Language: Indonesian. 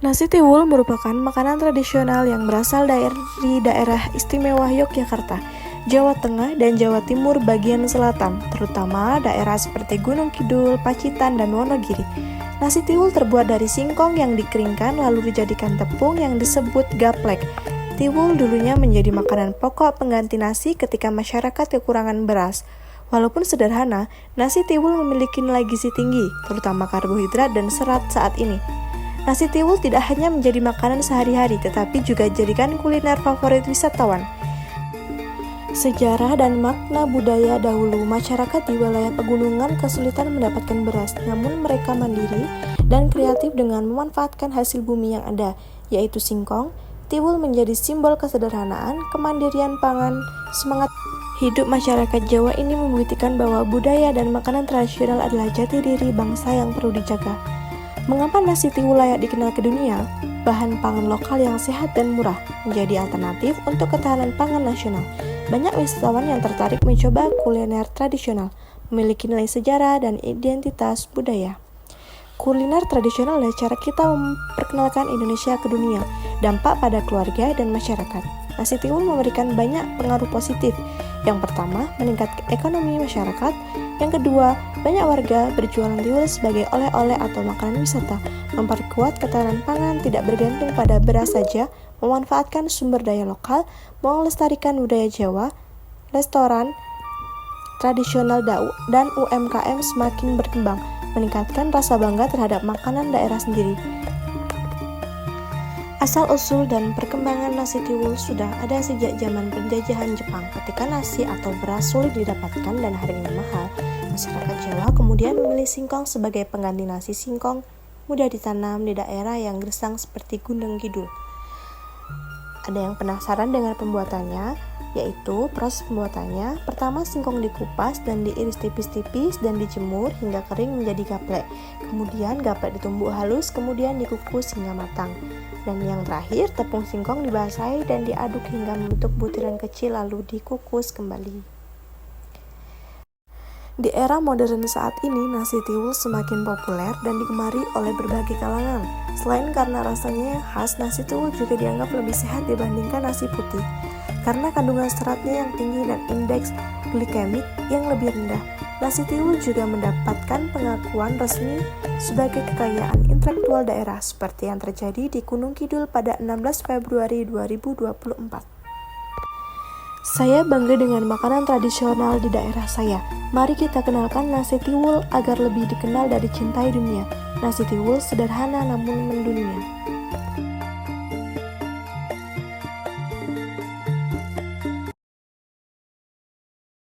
Nasi tiwul merupakan makanan tradisional yang berasal dari daerah istimewa Yogyakarta, Jawa Tengah, dan Jawa Timur bagian selatan, terutama daerah seperti Gunung Kidul, Pacitan, dan Wonogiri. Nasi tiwul terbuat dari singkong yang dikeringkan lalu dijadikan tepung yang disebut gaplek. Tiwul dulunya menjadi makanan pokok pengganti nasi ketika masyarakat kekurangan beras. Walaupun sederhana, nasi tiwul memiliki nilai gizi tinggi, terutama karbohidrat dan serat saat ini. Nasi tiwul tidak hanya menjadi makanan sehari-hari, tetapi juga dijadikan kuliner favorit wisatawan. Sejarah dan makna budaya dahulu, masyarakat di wilayah pegunungan kesulitan mendapatkan beras, namun mereka mandiri dan kreatif dengan memanfaatkan hasil bumi yang ada, yaitu singkong. Tiwul menjadi simbol kesederhanaan, kemandirian pangan, semangat hidup masyarakat Jawa ini membuktikan bahwa budaya dan makanan tradisional adalah jati diri bangsa yang perlu dijaga. Mengapa nasi tiwul layak dikenal ke dunia? Bahan pangan lokal yang sehat dan murah menjadi alternatif untuk ketahanan pangan nasional. Banyak wisatawan yang tertarik mencoba kuliner tradisional, memiliki nilai sejarah dan identitas budaya. Kuliner tradisional adalah cara kita memperkenalkan Indonesia ke dunia, dampak pada keluarga dan masyarakat. Nasi tiwul memberikan banyak pengaruh positif. Yang pertama, meningkatkan ekonomi masyarakat. Yang kedua, banyak warga berjualan tiwul sebagai oleh-oleh atau makanan wisata, memperkuat ketahanan pangan tidak bergantung pada beras saja, memanfaatkan sumber daya lokal, melestarikan budaya Jawa, restoran tradisional dan UMKM semakin berkembang, meningkatkan rasa bangga terhadap makanan daerah sendiri. Asal-usul dan perkembangan nasi tiwul sudah ada sejak zaman penjajahan Jepang. Ketika nasi atau beras sulit didapatkan dan harganya mahal, masyarakat Jawa kemudian memilih singkong sebagai pengganti nasi. Singkong mudah ditanam di daerah yang gersang seperti Gunung Kidul. Ada yang penasaran dengan pembuatannya? Yaitu proses pembuatannya. Pertama, singkong dikupas dan diiris tipis-tipis dan dijemur hingga kering menjadi gaplek. Kemudian gaplek ditumbuk halus, kemudian dikukus hingga matang. Dan yang terakhir, tepung singkong dibasahi dan diaduk hingga membentuk butiran kecil lalu dikukus kembali. Di era modern saat ini, nasi tiwul semakin populer dan digemari oleh berbagai kalangan. Selain karena rasanya yang khas, nasi tiwul juga dianggap lebih sehat dibandingkan nasi putih. Karena kandungan seratnya yang tinggi dan indeks glikemik yang lebih rendah, nasi tiwul juga mendapatkan pengakuan resmi sebagai kekayaan intelektual daerah seperti yang terjadi di Gunung Kidul pada 16 Februari 2024. Saya bangga dengan makanan tradisional di daerah saya. Mari kita kenalkan nasi tiwul agar lebih dikenal dan dicintai dunia. Nasi tiwul sederhana namun mendunia.